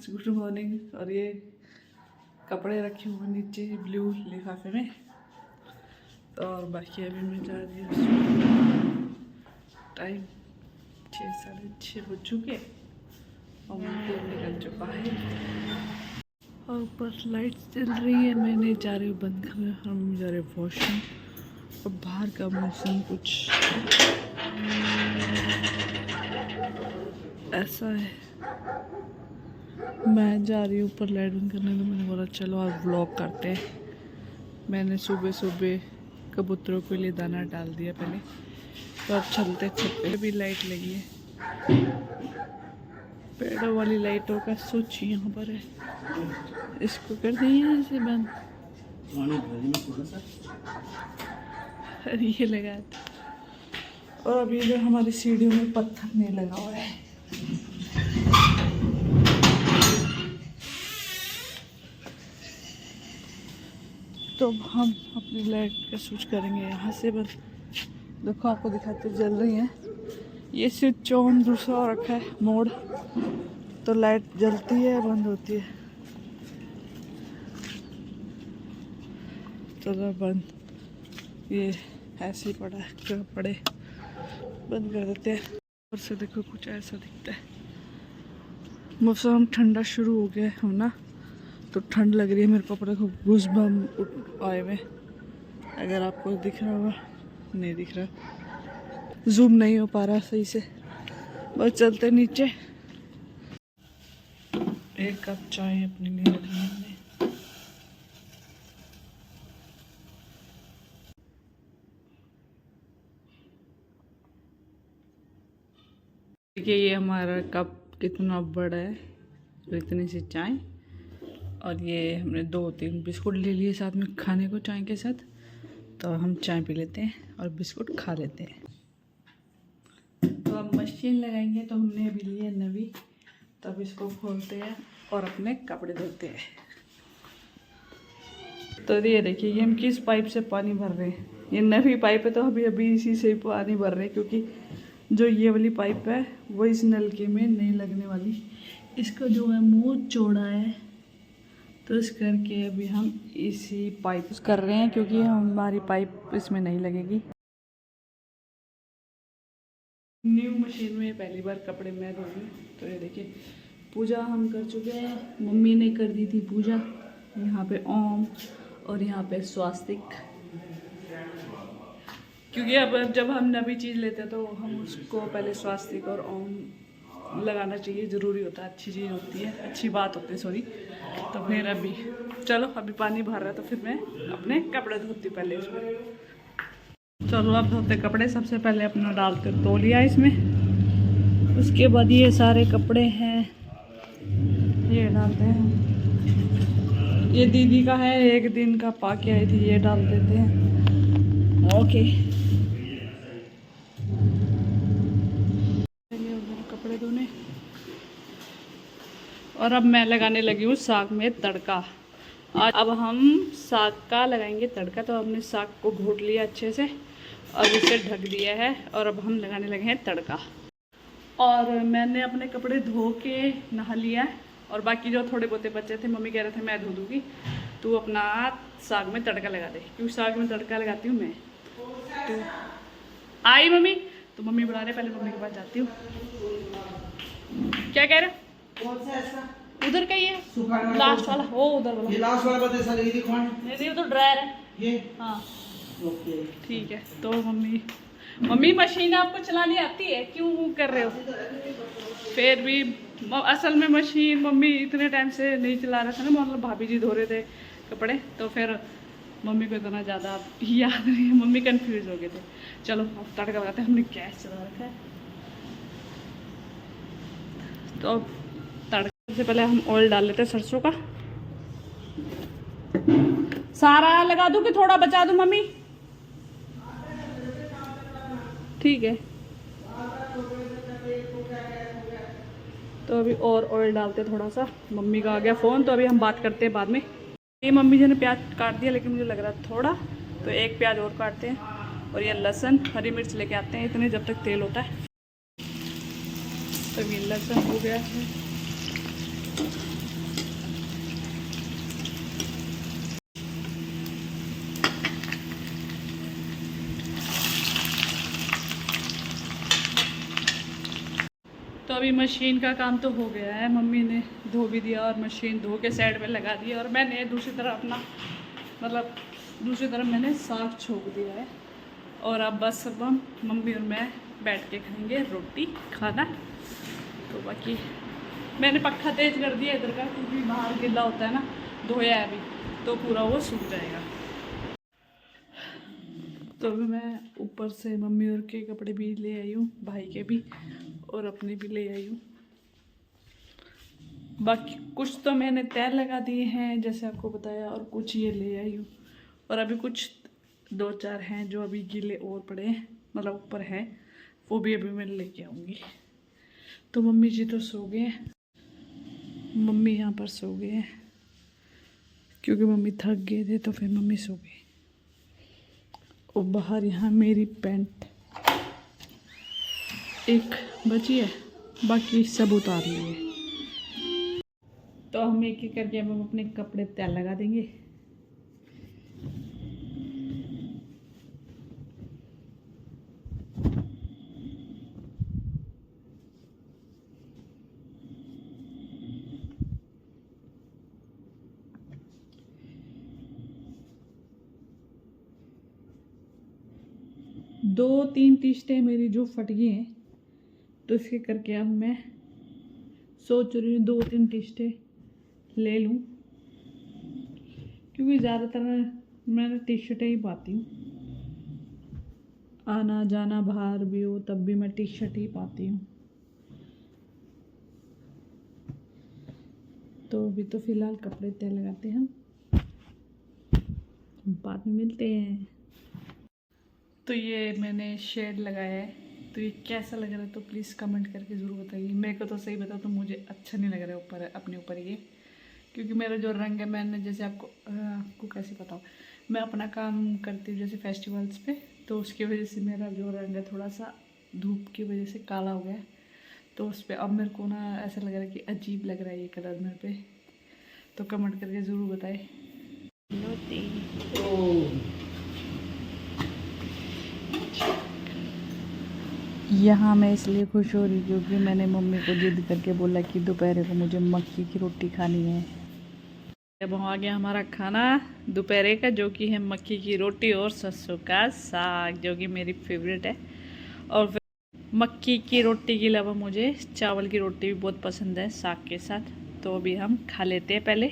Guys, good morning. और ये कपड़े रखे हुए नीचे ब्लू लिफाफे में। तो और बाकी अभी मैं जा रही हूँ, टाइम 6 साढ़े 6 बज चुके और मतलब निकल चुका है। और ऊपर लाइट चल रही है, मैं नहीं जा रही हूँ बंद करने, हम जा रहे हैं वॉशरूम। और बाहर का मौसम कुछ ऐसा है। मैं जा रही हूँ ऊपर लाइट बंद करने, तो मैंने बोला चलो आज व्लॉग करते हैं। मैंने सुबह सुबह कबूतरों के लिए दाना डाल दिया पहले, तो अब चलते चलते भी लाइट लगी है। पेड़ों वाली लाइटों का स्विच यहाँ पर है, इसको कर दिए ऐसे बंद। ये लगा था। और अभी इधर हमारी सीढ़ियों में पत्थर नहीं लगा हुआ है। तो हम अपनी लाइट का स्विच करेंगे यहाँ से बस। देखो आपको दिखाते जल रही है। ये स्विच ऑन दूसरा रखा है मोड, तो लाइट जलती है बंद होती है। चलो बंद, ये ऐसे ही पड़ा है, क्या पड़े बंद कर देते हैं। ऊपर से देखो कुछ ऐसा दिखता है। मौसम ठंडा शुरू हो गया है ना, तो ठंड लग रही है मेरे को। देखो गूज़बम आए हुए, अगर आपको दिख रहा होगा, नहीं दिख रहा, जूम नहीं हो पा रहा सही से। बस चलते नीचे। एक कप चाय अपने लिए रखनी है। देखिए ये हमारा कप कितना बड़ा है, तो इतनी सी चाय। और ये हमने 2-3 बिस्कुट ले लिए साथ में खाने को चाय के साथ। तो हम चाय पी लेते हैं और बिस्कुट खा लेते हैं। तो अब मशीन लगाएंगे, तो हमने अभी ली है नवी। तो अब इसको खोलते हैं और अपने कपड़े धोते हैं। तो ये देखिए, ये हम किस पाइप से पानी भर रहे हैं। ये नवी पाइप है, तो अभी इसी से पानी भर रहे हैं, क्योंकि जो ये वाली पाइप है वो इस नलके में नहीं लगने वाली। इसका जो है मुंह चौड़ा है, तो इस करके अभी हम इसी पाइप कर रहे हैं, क्योंकि हमारी पाइप इसमें नहीं लगेगी। न्यू मशीन में पहली बार कपड़े मैं धो रही हूँ। तो ये देखिए, पूजा हम कर चुके हैं। मम्मी ने कर दी थी पूजा। यहाँ पे ओम और यहाँ पे स्वास्तिक, क्योंकि अब जब हम नवी चीज़ लेते हैं तो हम उसको पहले स्वास्तिक और ओम लगाना चाहिए, ज़रूरी होता है, अच्छी चीज़ होती है, अच्छी बात होती है, सॉरी। तो फिर अभी चलो, अभी पानी भर रहा है, तो फिर मैं अपने कपड़े धोती पहले इसमें। चलो अब धोते कपड़े। सबसे पहले अपना डालते तौलिया इसमें, उसके बाद ये सारे कपड़े हैं ये डालते हैं। ये दीदी का है, एक दिन का पा के आई थी, ये डाल देते हैं। ओके, कपड़े धोने। और अब मैं लगाने लगी हूँ साग में तड़का। और अब हम साग का लगाएंगे तड़का। तो हमने साग को घोट लिया अच्छे से और इसे ढक दिया है, और अब हम लगाने लगे हैं तड़का। और मैंने अपने कपड़े धो के नहा लिया है, और बाकी जो थोड़े बहुते बच्चे थे, मम्मी कह रहे थे मैं धो दूँगी, तू अपना साग में तड़का लगा दे, क्योंकि साग में तड़का लगाती हूँ मैं। तो आई मम्मी, तो मम्मी बुला रहे, पहले मम्मी के पास जाती हूँ। क्या कह रहे हो? उधर का ही है, लास्ट वाला, वो उधर वाला। ये लास्ट वाला बता, ऐसा लगी थी कौन? नहीं, वो तो ड्रायर है ये। हाँ ओके ठीक है। तो मम्मी मशीन आपको चलानी आती है, क्यों कर रहे हो? फिर भी असल में मशीन मम्मी इतने टाइम से नहीं चला रहा था ना, मतलब भाभी जी धो रहे थे कपड़े, तो फिर मम्मी को इतना ज़्यादा याद नहीं है, मम्मी कंफ्यूज हो गए थे। चलो अब तड़का लगाते हैं। हमने गैस चला रखा है, तो तड़का से पहले हम ऑयल डाल लेते हैं सरसों का। सारा लगा दूं कि थोड़ा बचा दूं मम्मी? ठीक है। तो अभी और ऑयल डालते हैं थोड़ा सा। मम्मी का आ गया फ़ोन, तो अभी हम बात करते हैं बाद में। ये मम्मी जी ने प्याज काट दिया, लेकिन मुझे लग रहा है थोड़ा, तो एक प्याज और काटते हैं। और ये लहसुन हरी मिर्च लेके आते हैं इतने, जब तक तेल होता है। तो ये लहसुन हो गया है, अभी मशीन का काम तो हो गया है, मम्मी ने धो भी दिया और मशीन धो के साइड पे लगा दी और मैंने दूसरी तरफ अपना मतलब दूसरी तरफ मैंने साग छोक दिया है। और अब बस अब हम मम्मी और मैं बैठ के खाएंगे रोटी खाना। तो बाकी मैंने पक्खा तेज़ कर दिया इधर का, क्योंकि बाहर गिला होता है ना, धोया है अभी तो पूरा वो सूख जाएगा। तो अभी मैं ऊपर से मम्मी और के कपड़े भी ले आई हूँ, भाई के भी और अपने भी ले आई हूँ। बाकी कुछ तो मैंने तय लगा दिए हैं जैसे आपको बताया, और कुछ ये ले आई हूँ। और अभी कुछ 2-4 हैं जो अभी गीले और पड़े हैं, मतलब ऊपर है, वो भी अभी मैं लेके आऊँगी। तो मम्मी जी तो सो गए, मम्मी यहाँ पर सो गए हैं क्योंकि मम्मी थक गए थे, तो फिर मम्मी सो गई। और बाहर यहाँ मेरी पैंट एक बची है, बाकी सब उतार लिए। तो हम एक एक करके हम अपने कपड़े तय लगा देंगे। दो 3 टी-शर्टें मेरी जो फट गई हैं, तो इसके करके अब मैं सोच रही हूँ 2-3 टी-शर्टें ले लूँ, क्योंकि ज़्यादातर मैं टी-शर्टें ही पाती हूँ। आना जाना बाहर भी हो तब भी मैं टी-शर्ट ही पाती हूँ। तो अभी तो फ़िलहाल कपड़े तय लगाते हैं, हम बाद में मिलते हैं। तो ये मैंने शेड लगाया है, तो ये कैसा लग रहा है तो प्लीज़ कमेंट करके ज़रूर बताइए। मेरे को तो सही बता तो मुझे अच्छा नहीं लग रहा है ऊपर अपने ऊपर ये, क्योंकि मेरा जो रंग है, मैंने जैसे आपको कैसे बताऊँ, मैं अपना काम करती हूँ जैसे फेस्टिवल्स पे, तो उसकी वजह से मेरा जो रंग है थोड़ा सा धूप की वजह से काला हो गया है। तो उस पर अब मेरे को ना ऐसा लग रहा है कि अजीब लग रहा है ये कलर मेरे पे। तो कमेंट करके ज़रूर बताएं। यहाँ मैं इसलिए खुश हो रही क्योंकि मैंने मम्मी को जिद करके बोला कि दोपहर को मुझे मक्की की रोटी खानी है। अब आ गया हमारा खाना दोपहर का, जो कि है मक्की की रोटी और सरसों का साग, जो कि मेरी फेवरेट है। और मक्की की रोटी के अलावा मुझे चावल की रोटी भी बहुत पसंद है साग के साथ। तो अभी हम खा लेते हैं पहले।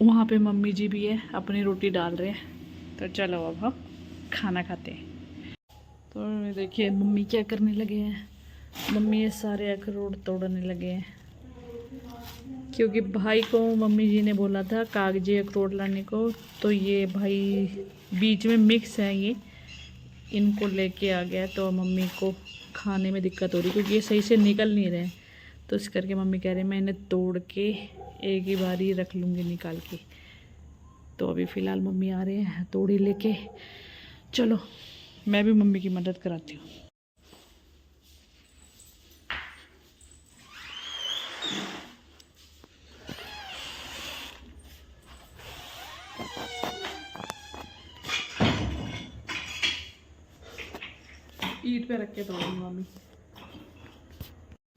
वहाँ पे मम्मी जी भी है, अपनी रोटी डाल रहे हैं। तो चलो अब हम खाना खाते हैं। तो देखिए मम्मी क्या करने लगे हैं। मम्मी ये सारे अखरोट तोड़ने लगे हैं, क्योंकि भाई को मम्मी जी ने बोला था कागजी अखरोट लाने को। तो ये भाई बीच में मिक्स है, ये इनको लेके आ गया। तो मम्मी को खाने में दिक्कत हो रही, क्योंकि ये सही से निकल नहीं रहे। तो इस करके मम्मी कह रहे हैं मैं इन्हें तोड़ के एक ही बार ही रख लूँगी निकाल के। तो अभी फ़िलहाल मम्मी आ रहे हैं तोड़ी लेके। चलो मैं भी मम्मी की मदद कराती हूँ। ईंट पे रख के तोड़ूंगी मम्मी।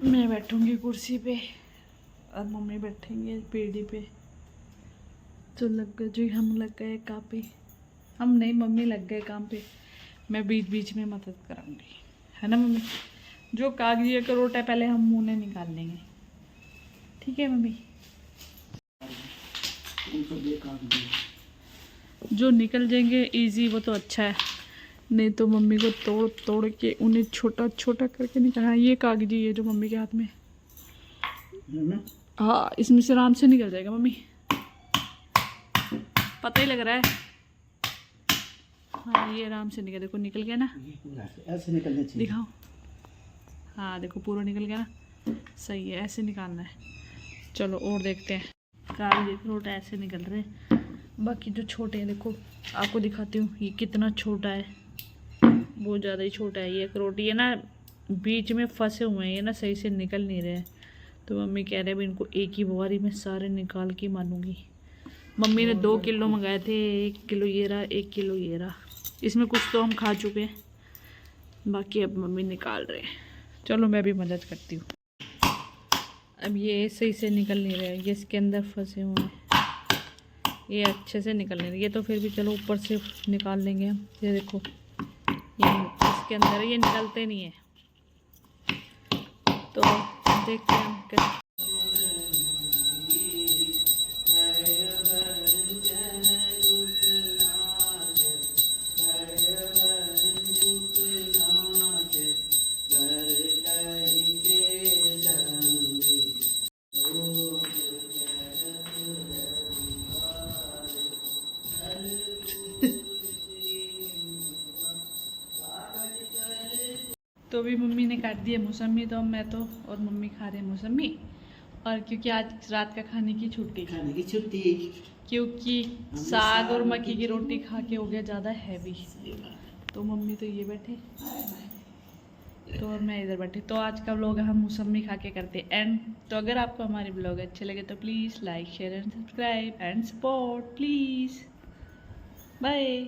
मैं बैठूंगी कुर्सी पे और मम्मी बैठेंगे पेड़ी पे। तो लग गए जी, हम लग गए काम पे। हम नहीं, मम्मी लग गए काम पे। मैं बीच बीच में मदद कराऊंगी, है ना मम्मी। जो कागजी अखरोट है पहले हम मुँह में निकाल लेंगे, ठीक है मम्मी। जो निकल जाएंगे इजी वो तो अच्छा है, नहीं तो मम्मी को तोड़ तोड़ के उन्हें छोटा छोटा करके निकालना। ये कागजी है जो मम्मी के हाथ में, हाँ इसमें से आराम से निकल जाएगा मम्मी, पता ही लग रहा है। हाँ ये आराम से निकल, देखो निकल गया ना, ऐसे निकलने चाहिए। दिखाओ, हाँ देखो पूरा निकल गया ना, सही है, ऐसे निकालना है। चलो और देखते हैं। कागजी अखरोट ऐसे निकल रहे हैं, बाकी जो छोटे हैं देखो आपको दिखाती हूँ ये कितना छोटा है, बहुत ज़्यादा ही छोटा है ये अखरोट। ये ना बीच में फंसे हुए हैं, ये ना सही से निकल नहीं रहे हैं। तो मम्मी कह रहे हैं इनको एक ही बारी में सारे निकाल के मानूंगी। मम्मी ने 2 किलो मंगाए थे, 1 किलो ये रहा, 1 किलो ये रहा। इसमें कुछ तो हम खा चुके हैं, बाकी अब मम्मी निकाल रहे हैं। चलो मैं भी मदद करती हूँ। अब ये सही से निकल नहीं रहा है, ये इसके अंदर फंसे हुए हैं, ये अच्छे से निकल नहीं रहे। ये तो फिर भी चलो ऊपर से निकाल लेंगे हम। ये देखो ये इसके अंदर ये निकलते नहीं है, तो देखते हैं हम कैसे। तो अभी मम्मी ने काट दिया मौसमी, तो मैं तो और मम्मी खा रहे हैं मौसमी। और क्योंकि आज रात का खाने की छुट्टी, खाने की छुट्टी। क्योंकि साग और मक्की की रोटी खा के हो गया ज़्यादा हैवी, तो मम्मी तो ये बैठे तो और मैं इधर बैठी। तो आज का व्लॉग हम मौसमी खा के करते एंड। तो अगर आपको हमारे व्लॉग अच्छे लगे तो please like share and subscribe and support please. Bye.